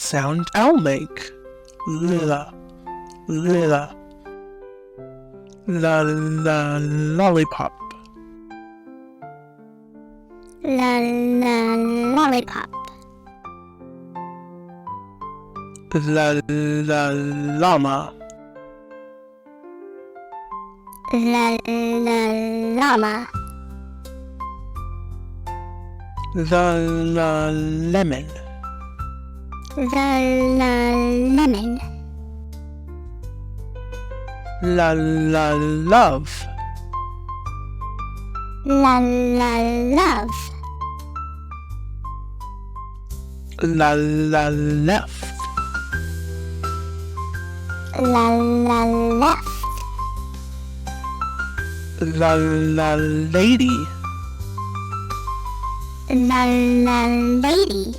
sound I'll make. Lilla, lilla. La la lollipop. La la lollipop. La la llama. La la llama. La la lemon. La la lemon. La la love. La la love. La la left. La la left. La la lady. La la lady.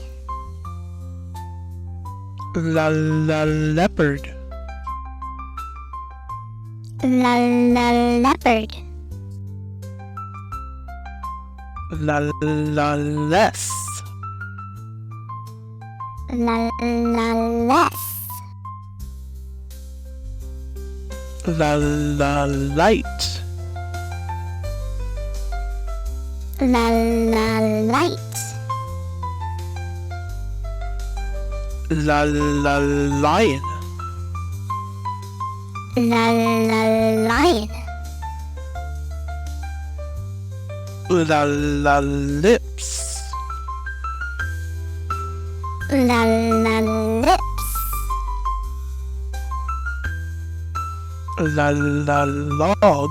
La la leopard. La la leopard. La la less. La la less. La la light. La la light. La la lion. La la lion. La la lips. La la lips. La la log.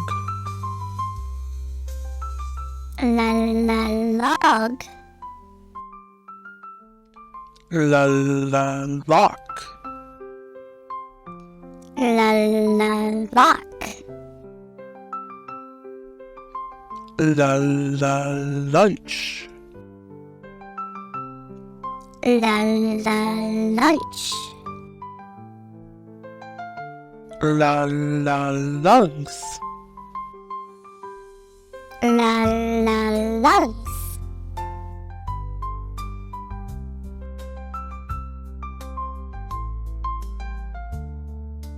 La la log. La la lock. La la lock. La la lunch. La la lunch. La la lungs. La la lungs.